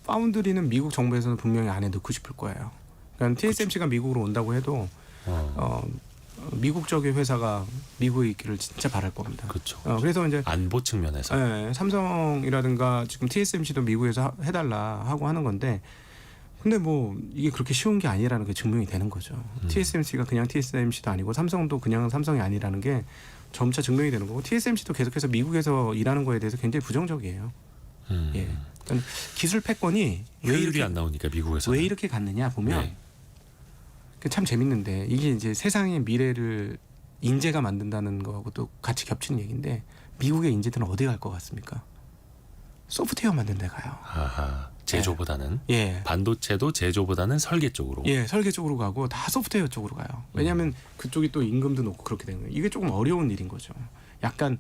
파운드리는 미국 정부에서는 분명히 안에 넣고 싶을 거예요. 그러니까 TSMC가 미국으로 온다고 해도 미국 쪽의 회사가 미국에 있기를 진짜 바랄 겁니다. 그렇죠. 그래서 이제 안보 측면에서 삼성이라든가 지금 TSMC도 미국에서 해달라 하고 하는 건데, 근데 뭐 이게 그렇게 쉬운 게 아니라는 게 증명이 되는 거죠. TSMC가 그냥 TSMC도 아니고 삼성도 그냥 삼성이 아니라는 게 점차 증명이 되는 거고, TSMC도 계속해서 미국에서 일하는 거에 대해서 굉장히 부정적이에요. 예, 그러니까 기술 패권이 효율이 안 나오니까 미국에서 왜 이렇게 갔느냐 보면. 네. 참 재밌는데 이게 이제 세상의 미래를 인재가 만든다는 거하고 또 같이 겹치는 얘기인데, 미국의 인재들은 어디 갈 것 같습니까? 소프트웨어 만든 데 가요. 아하, 제조보다는 예. 반도체도 제조보다는 설계 쪽으로. 예, 설계 쪽으로 가고 다 소프트웨어 쪽으로 가요. 왜냐하면 그쪽이 또 임금도 높고 그렇게 되는 거예요. 이게 조금 어려운 일인 거죠. 약간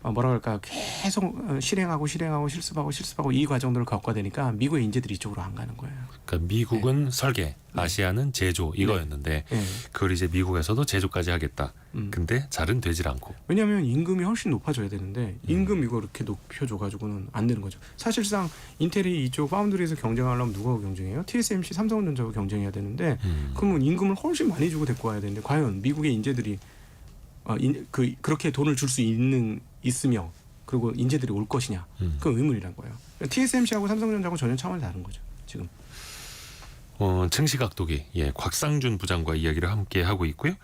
뭐라 그럴까, 계속 실행하고 실습하고 이 과정들을 겪어야 되니까 미국의 인재들이 이쪽으로 안 가는 거예요. 그러니까 미국은 설계, 아시아는 제조 이거였는데 예. 그걸 이제 미국에서도 제조까지 하겠다. 근데 잘은 되질 않고. 왜냐하면 임금이 훨씬 높아져야 되는데 임금 이거 이렇게 높여줘가지고는 안 되는 거죠. 사실상 인텔이 이쪽 파운드리에서 경쟁하려면 누구하고 경쟁해요? TSMC, 삼성전자하고 경쟁해야 되는데 그러면 임금을 훨씬 많이 주고 데리고 와야 되는데 과연 미국의 인재들이 그렇게 돈을 줄 수 있으며 그리고 인재들이 올 것이냐? 그건 의문이란 거예요. TSMC하고 삼성전자하고 전혀 차원이 다른 거죠. 지금. 증시각도기 곽상준 부장과 이야기를 함께 하고 있고요.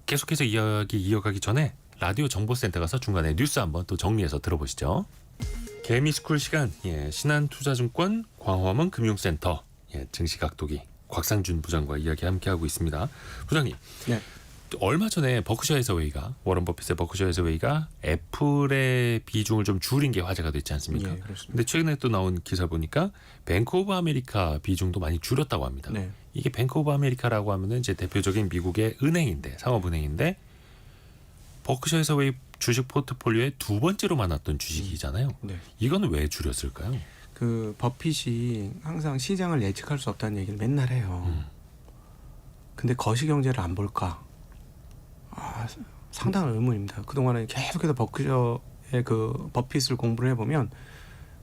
계속해서 이야기 이어가기 전에 라디오 정보센터 가서 중간에 뉴스 한번 또 정리해서 들어보시죠. 개미스쿨 시간 신한투자증권 광화문 금융센터 증시각도기 곽상준 부장과 이야기 함께 하고 있습니다. 부장님. 네. 얼마 전에 버크셔 해서웨이가 워런 버핏의 버크셔 해서웨이가 애플의 비중을 좀 줄인 게 화제가 됐지 않습니까? 예, 그렇습니다. 근데 최근에 또 나온 기사 보니까 뱅크 오브 아메리카 비중도 많이 줄였다고 합니다. 네. 이게 뱅크 오브 아메리카라고 하면은 이제 대표적인 미국의 은행인데 상업은행인데 버크셔 해서웨이 주식 포트폴리오에 두 번째로 많았던 주식이잖아요. 네. 이거는 왜 줄였을까요? 그 버핏이 항상 시장을 예측할 수 없다는 얘기를 맨날 해요. 근데 거시경제를 안 볼까? 상당한 의문입니다. 그동안에 계속해서 버크셔의 그 버핏을 공부를 해보면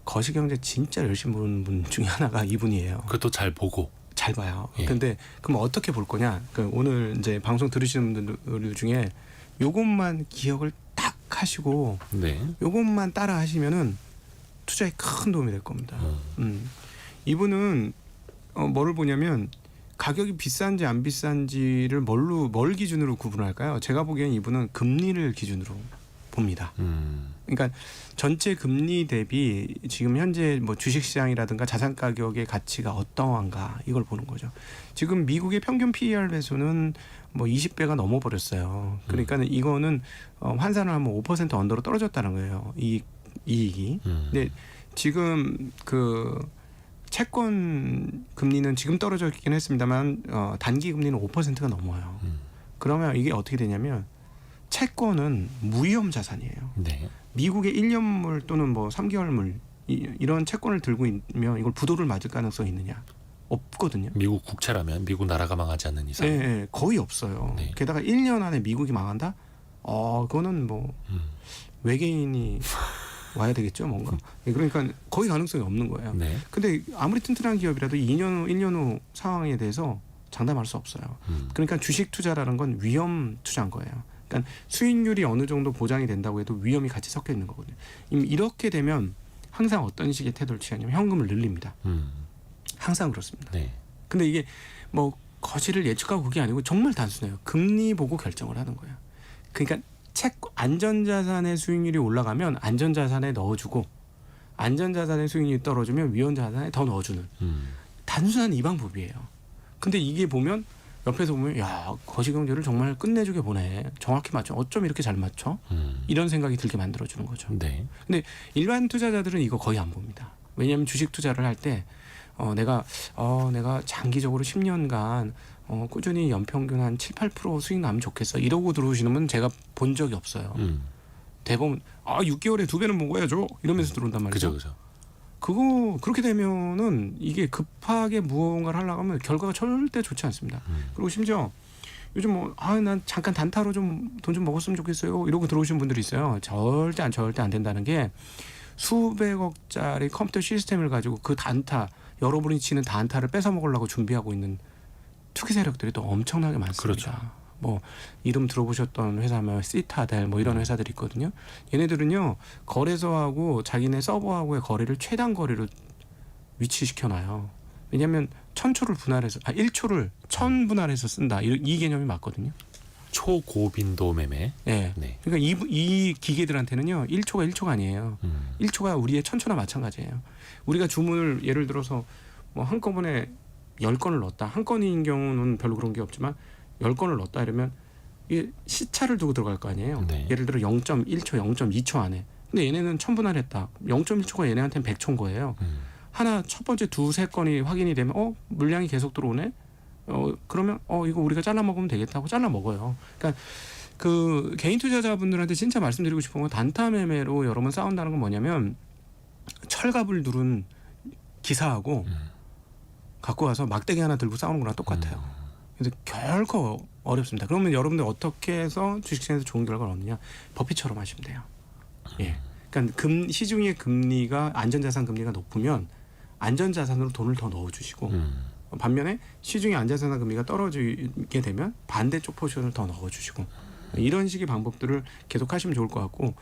거시경제 진짜 열심히 보는 분 중에 하나가 이분이에요. 그것도 잘 보고 잘 봐요. 예. 근데 그럼 어떻게 볼 거냐? 그 오늘 이제 방송 들으시는 분들 중에 요것만 기억을 딱 하시고 네. 요것만 따라 하시면은 투자에 큰 도움이 될 겁니다. 이분은 뭐를 보냐면 가격이 비싼지 안 비싼지를 뭘 기준으로 구분할까요? 제가 보기엔 이분은 금리를 기준으로 봅니다. 그러니까 전체 금리 대비 지금 현재 뭐 주식시장이라든가 자산 가격의 가치가 어떠한가 이걸 보는 거죠. 지금 미국의 평균 PER 배수는 뭐 20배가 넘어버렸어요. 그러니까 이거는 환산을 하면 5% 언더로 떨어졌다는 거예요. 이익이. 근데 지금 그 채권 금리는 지금 떨어져 있긴 했습니다만 단기 금리는 5%가 넘어요. 그러면 이게 어떻게 되냐면 채권은 무위험 자산이에요. 네. 미국의 1년물 또는 뭐 3개월물 이런 채권을 들고 있으면 이걸 부도를 맞을 가능성이 있느냐? 없거든요. 미국 국채라면 미국 나라가 망하지 않는 이상. 네, 거의 없어요. 네. 게다가 1년 안에 미국이 망한다? 그거는 뭐 외계인이 와야 되겠죠, 뭔가. 그러니까 거의 가능성이 없는 거예요. 네. 근데 아무리 튼튼한 기업이라도 2년 후, 1년 후 상황에 대해서 장담할 수 없어요. 그러니까 주식 투자라는 건 위험 투자인 거예요. 그러니까 수익률이 어느 정도 보장이 된다고 해도 위험이 같이 섞여 있는 거거든요. 이렇게 되면 항상 어떤 식의 태도를 취하냐면 현금을 늘립니다. 항상 그렇습니다. 네. 근데 이게 뭐 거시를 예측하고 그게 아니고 정말 단순해요. 금리 보고 결정을 하는 거예요. 그러니까 안전자산의 수익률이 올라가면 안전자산에 넣어주고 안전자산의 수익률이 떨어지면 위험자산에 더 넣어주는 단순한 이 방법이에요. 근데 이게 보면 옆에서 보면 야 거시경제를 정말 끝내주게 보네. 정확히 맞춰. 어쩜 이렇게 잘 맞춰? 이런 생각이 들게 만들어주는 거죠. 네. 근데 일반 투자자들은 이거 거의 안 봅니다. 왜냐하면 주식 투자를 할 때 내가 장기적으로 10년간 꾸준히 연평균 한 7, 8% 수익 나면 좋겠어. 이러고 들어오시는 분 제가 본 적이 없어요. 대부분 6개월에 2배는 먹어야죠. 이러면서 들어온단 말이죠. 그죠. 그거 그렇게 되면은 이게 급하게 무언가를 하려고 하면 결과가 절대 좋지 않습니다. 그리고 심지어 요즘 난 잠깐 단타로 좀 돈 좀 먹었으면 좋겠어요. 이러고 들어오시는 분들이 있어요. 절대 안 된다는 게 수백억짜리 컴퓨터 시스템을 가지고 그 단타 여러분이 치는 단타를 뺏어 먹으려고 준비하고 있는 투기 세력들이 또 엄청나게 많습니다. 그렇죠. 뭐 이름 들어보셨던 회사면 시타델 뭐 이런 회사들이 있거든요. 얘네들은요 거래소하고 자기네 서버하고의 거리를 최단 거리로 위치시켜놔요. 왜냐하면 1,000초를 분할해서 1초를 1,000 분할해서 쓴다. 이 개념이 맞거든요. 초고빈도 매매. 네. 네. 그러니까 이 기계들한테는요 1초가 아니에요. 1초가 우리의 1,000초나 마찬가지예요. 우리가 주문을 예를 들어서 뭐 한꺼번에 10건을 넣었다. 한 건인 경우는 별로 그런 게 없지만 10건을 넣었다 이러면 이게 시차를 두고 들어갈 거 아니에요. 네. 예를 들어 0.1초, 0.2초 안에. 근데 얘네는 1,000분할했다. 0.1초가 얘네한테는 100초인 거예요. 하나 첫 번째 2-3건이 확인이 되면 물량이 계속 들어오네. 그러면 이거 우리가 잘라 먹으면 되겠다고 잘라 먹어요. 그러니까 그 개인 투자자분들한테 진짜 말씀드리고 싶은 건 단타 매매로 여러 번 싸운다는 건 뭐냐면 철갑을 누른 기사하고 갖고 와서 막대기 하나 들고 싸우는 거랑 똑같아요. 그래서 결코 어렵습니다. 그러면 여러분들 어떻게 해서 주식시장에서 좋은 결과를 얻느냐? 버핏처럼 하시면 돼요. 예. 그러니까 시중의 금리가 안전자산 금리가 높으면 안전자산으로 돈을 더 넣어주시고 반면에 시중의 안전자산 금리가 떨어지게 되면 반대쪽 포션을 더 넣어주시고 이런 식의 방법들을 계속 하시면 좋을 것 같고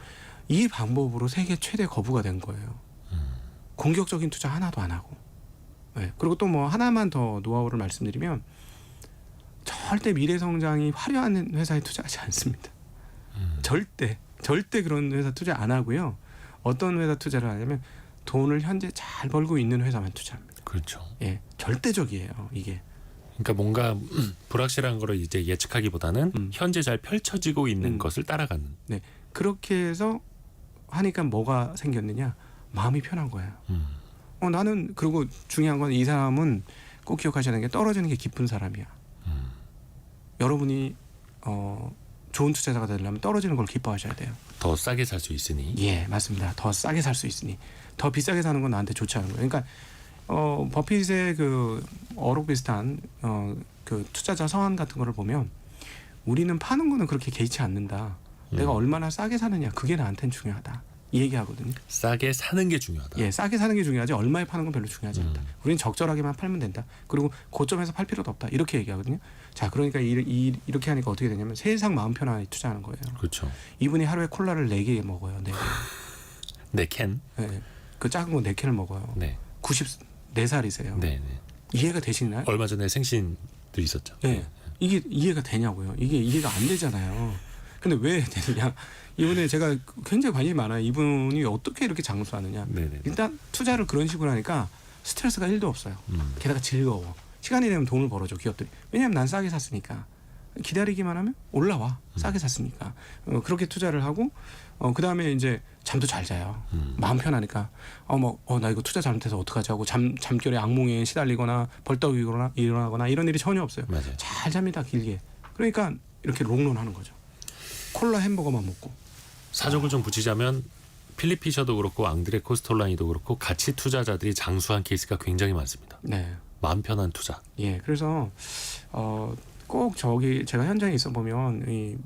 이 방법으로 세계 최대 거부가 된 거예요. 공격적인 투자 하나도 안 하고. 네. 그리고 또 뭐 하나만 더 노하우를 말씀드리면 절대 미래 성장이 화려한 회사에 투자하지 않습니다. 절대 그런 회사 투자 안 하고요. 어떤 회사 투자를 하냐면 돈을 현재 잘 벌고 있는 회사만 투자합니다. 그렇죠. 예, 절대적이에요 이게. 그러니까 뭔가 불확실한 거를 이제 예측하기보다는 현재 잘 펼쳐지고 있는 것을 따라가는. 네, 그렇게 해서 하니까 뭐가 생겼느냐? 마음이 편한 거예요. 나는 그리고 중요한 건 이 사람은 꼭 기억하셔야 되는 게 떨어지는 게 기쁜 사람이야. 여러분이 좋은 투자자가 되려면 떨어지는 걸 기뻐하셔야 돼요. 더 싸게 살 수 있으니. 예, 맞습니다. 더 싸게 살 수 있으니 더 비싸게 사는 건 나한테 좋지 않은 거예요. 그러니까 버핏의 그 어록 비슷한 그 투자자 서한 같은 거를 보면 우리는 파는 거는 그렇게 개의치 않는다. 내가 얼마나 싸게 사느냐 그게 나한테는 중요하다. 이 얘기하거든요. 싸게 사는 게 중요하다. 예, 싸게 사는 게 중요하지 얼마에 파는 건 별로 중요하지 않다. 우리는 적절하게만 팔면 된다. 그리고 고점에서 팔 필요도 없다. 이렇게 얘기하거든요. 자, 그러니까 이렇게 하니까 어떻게 되냐면 세상 마음 편하게 투자하는 거예요. 그렇죠. 이분이 하루에 콜라를 4개 먹어요. 4개. 네 캔. 예, 그 작은 거 4캔을 먹어요. 네. 94살이세요. 네, 네. 이해가 되시나요? 얼마 전에 생신도 있었죠. 예. 이게 이해가 되냐고요. 이게 이해가 안 되잖아요. 근데 왜 되느냐? 이분에 제가 굉장히 관심이 많아요. 이분이 어떻게 이렇게 장수하느냐. 네, 네. 일단 투자를 그런 식으로 하니까 스트레스가 1도 없어요. 게다가 즐거워. 시간이 되면 돈을 벌어줘 기업들이. 왜냐하면 난 싸게 샀으니까. 기다리기만 하면 올라와. 싸게 샀으니까. 그렇게 투자를 하고 그 다음에 이제 잠도 잘 자요. 마음 편하니까. 나 이거 투자 잘못해서 어떡하지 하고 잠결에 악몽에 시달리거나 벌떡 일어나거나 이런 일이 전혀 없어요. 맞아요. 잘 잡니다 길게. 그러니까 이렇게 롱런하는 거죠. 콜라 햄버거만 먹고. 사족을 좀 붙이자면 필립 피셔도 그렇고 앙드레 코스톨라니도 그렇고 가치 투자자들이 장수한 케이스가 굉장히 많습니다. 네. 마음 편한 투자. 예. 그래서 꼭 저기 제가 현장에 있어 보면 이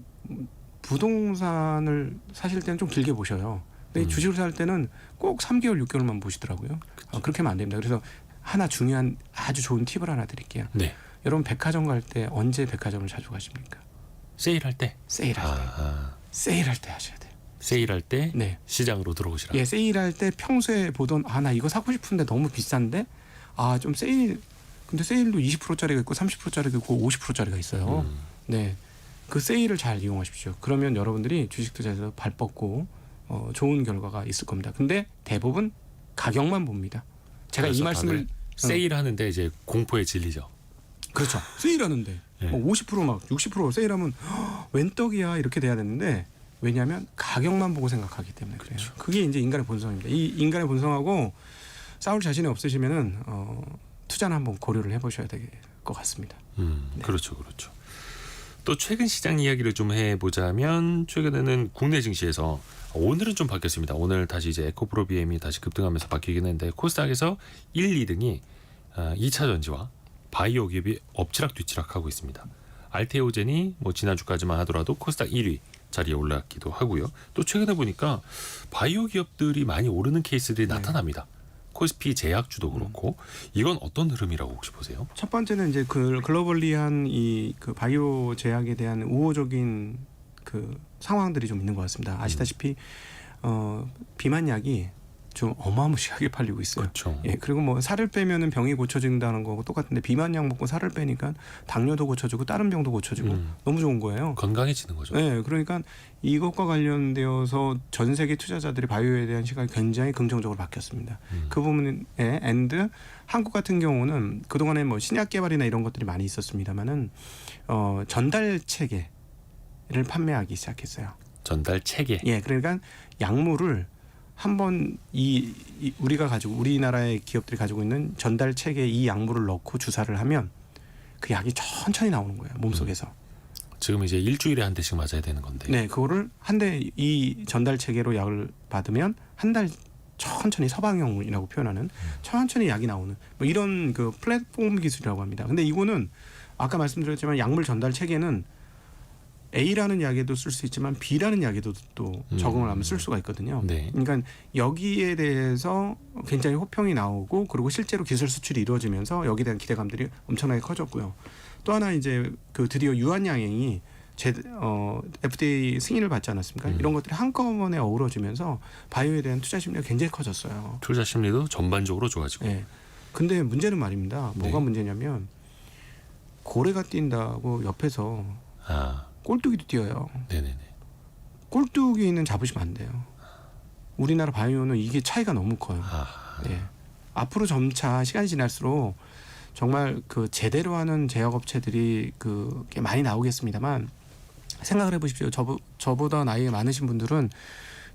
부동산을 사실 때는 좀 길게 보셔요. 근데 이 주식을 살 때는 꼭 3개월, 6개월만 보시더라고요. 그렇게 하면 안 됩니다. 그래서 하나 중요한 아주 좋은 팁을 하나 드릴게요. 네. 여러분 백화점 갈 때 언제 백화점을 자주 가십니까? 세일할 때. 세일할 때. 세일할 때 하셔야 돼요. 세일할 때 네. 시장으로 들어오시라. 예, 세일할 때 평소에 보던 나 이거 사고 싶은데 너무 비싼데 좀 세일 근데 세일도 20%짜리가 있고 30%짜리가 있고 50%짜리가 있어요. 네. 그 세일을 잘 이용하십시오. 그러면 여러분들이 주식 투자에서 발 뻗고 좋은 결과가 있을 겁니다. 근데 대부분 가격만 봅니다. 제가 이 말씀을 세일하는데 이제 공포에 질리죠. 그렇죠. 세일하는데 네. 50% 60% 세일하면 웬 떡이야 이렇게 돼야 되는데 왜냐하면 가격만 보고 생각하기 때문에 그래요. 그렇죠. 그게 이제 인간의 본성입니다. 이 인간의 본성하고 싸울 자신이 없으시면은 투자는 한번 고려를 해보셔야 될 것 같습니다. 네. 그렇죠, 그렇죠. 또 최근 시장 이야기를 좀 해보자면 최근에는 국내 증시에서 오늘은 좀 바뀌었습니다. 오늘 다시 이제 에코프로 BM이 다시 급등하면서 바뀌긴 했는데 코스닥에서 1, 2등이 2차 전지와 바이오 기업이 엎치락 뒤치락 하고 있습니다. 알테오젠이 지난주까지만 하더라도 코스닥 1위 자리에 올랐기도 하고요. 또 최근에 보니까 바이오 기업들이 많이 오르는 케이스들이 나타납니다. 코스피 제약주도 그렇고 이건 어떤 흐름이라고 혹시 보세요? 첫 번째는 이제 그 글로벌리한 그 바이오 제약에 대한 우호적인 그 상황들이 좀 있는 것 같습니다. 아시다시피 비만약이 좀 어마무시하게 팔리고 있어요. 그렇죠. 예, 그리고 살을 빼면은 병이 고쳐진다는 거고 똑같은데 비만약 먹고 살을 빼니까 당뇨도 고쳐지고 다른 병도 고쳐지고 너무 좋은 거예요. 건강해지는 거죠. 네, 그러니까 이것과 관련되어서 전 세계 투자자들이 바이오에 대한 시각이 굉장히 긍정적으로 바뀌었습니다. 그 부분에 엔드 한국 같은 경우는 그동안에 신약 개발이나 이런 것들이 많이 있었습니다만은 전달 체계를 판매하기 시작했어요. 전달 체계. 예, 그러니까 약물을 한번 우리나라의 기업들이 가지고 있는 전달 체계에 이 약물을 넣고 주사를 하면 그 약이 천천히 나오는 거예요 몸속에서. 지금 이제 일주일에 한 대씩 맞아야 되는 건데. 네, 그거를 이 전달 체계로 약을 받으면 한 달 천천히 서방용이라고 표현하는 천천히 약이 나오는 이런 그 플랫폼 기술이라고 합니다. 근데 이거는 아까 말씀드렸지만 약물 전달 체계는 A라는 약에도 쓸 수 있지만 B라는 약에도 또 적응을 하면 쓸 수가 있거든요. 네. 그러니까 여기에 대해서 굉장히 호평이 나오고 그리고 실제로 기술 수출이 이루어지면서 여기에 대한 기대감들이 엄청나게 커졌고요. 또 하나 이제 그 드디어 유한양행이 FDA 승인을 받지 않았습니까? 이런 것들이 한꺼번에 어우러지면서 바이오에 대한 투자 심리가 굉장히 커졌어요. 투자 심리도 전반적으로 좋아지고. 네. 근데 문제는 말입니다. 뭐가 문제냐면 고래가 뛴다고 옆에서 꼴뚜기도 뛰어요. 네네네. 꼴뚜기는 잡으시면 안 돼요. 우리나라 바이오는 이게 차이가 너무 커요. 예. 앞으로 점차 시간이 지날수록 정말 그 제대로 하는 제약업체들이 꽤 많이 나오겠습니다만 생각을 해보십시오. 저보다 나이가 많으신 분들은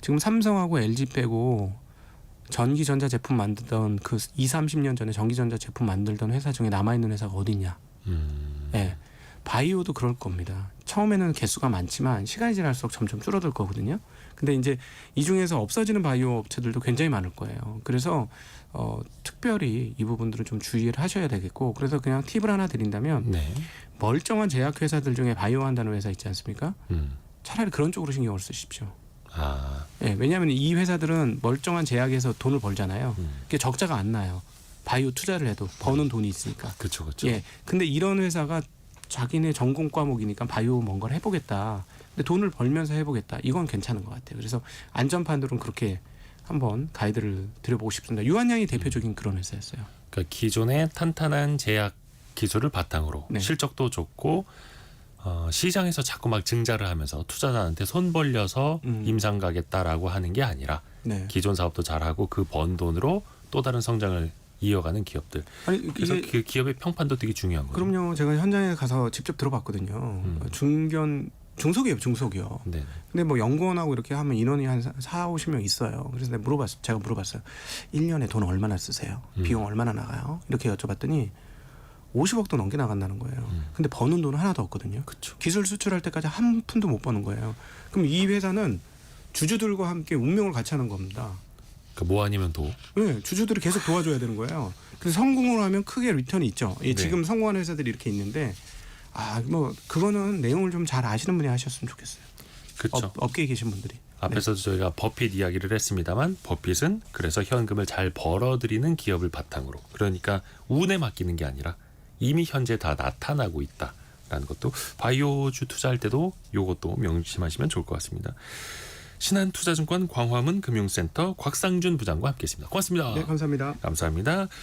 지금 삼성하고 LG 빼고 전기전자 제품 만들던 그 20-30년 전에 전기전자 제품 만들던 회사 중에 남아있는 회사가 어디냐. 예. 바이오도 그럴 겁니다. 처음에는 개수가 많지만 시간이 지날수록 점점 줄어들 거거든요. 근데 이제 이 중에서 없어지는 바이오 업체들도 굉장히 많을 거예요. 그래서 특별히 이 부분들은 좀 주의를 하셔야 되겠고 그래서 그냥 팁을 하나 드린다면 멀쩡한 제약회사들 중에 바이오 한다는 회사 있지 않습니까? 차라리 그런 쪽으로 신경을 쓰십시오. 아, 예, 왜냐하면 이 회사들은 멀쩡한 제약에서 돈을 벌잖아요. 그게 적자가 안 나요. 바이오 투자를 해도 버는 돈이 있으니까. 그렇죠, 그렇죠. 예, 근데 이런 회사가 자기네 전공 과목이니까 바이오 뭔가를 해보겠다. 근데 돈을 벌면서 해보겠다. 이건 괜찮은 것 같아요. 그래서 안전판들은 그렇게 한번 가이드를 드려보고 싶습니다. 유한양이 대표적인 그런 회사였어요. 그러니까 기존의 탄탄한 제약 기술을 바탕으로 네. 실적도 좋고 시장에서 자꾸 막 증자를 하면서 투자자한테 손 벌려서 임상 가겠다라고 하는 게 아니라 네. 기존 사업도 잘하고 그 번 돈으로 또 다른 성장을 이어가는 기업들. 아니 그래서 이게 그 기업의 평판도 되게 중요한 거죠. 그럼요. 제가 현장에 가서 직접 들어봤거든요. 중소기업. 네. 근데 뭐 연구원하고 이렇게 하면 인원이 한 4-50명 있어요. 그래서 제가 물어봤어요. 1년에 돈 얼마나 쓰세요? 비용 얼마나 나가요? 이렇게 여쭤봤더니 50억도 넘게 나간다는 거예요. 근데 버는 돈은 하나도 없거든요. 그렇죠. 기술 수출할 때까지 한 푼도 못 버는 거예요. 그럼 이 회사는 주주들과 함께 운명을 같이 하는 겁니다. 그러니까 뭐 아니면 도. 네, 주주들이 계속 도와줘야 되는 거예요. 그래서 성공을 하면 크게 리턴이 있죠. 네. 지금 성공하는 회사들이 이렇게 있는데 뭐 그거는 내용을 좀 잘 아시는 분이 하셨으면 좋겠어요. 그렇죠. 업계에 계신 분들이. 앞에서도 저희가 버핏 이야기를 했습니다만 버핏은 그래서 현금을 잘 벌어들이는 기업을 바탕으로 그러니까 운에 맡기는 게 아니라 이미 현재 다 나타나고 있다라는 것도 바이오주 투자할 때도 이것도 명심하시면 좋을 것 같습니다. 신한투자증권 광화문 금융센터 곽상준 부장과 함께했습니다. 고맙습니다. 네, 감사합니다. 감사합니다.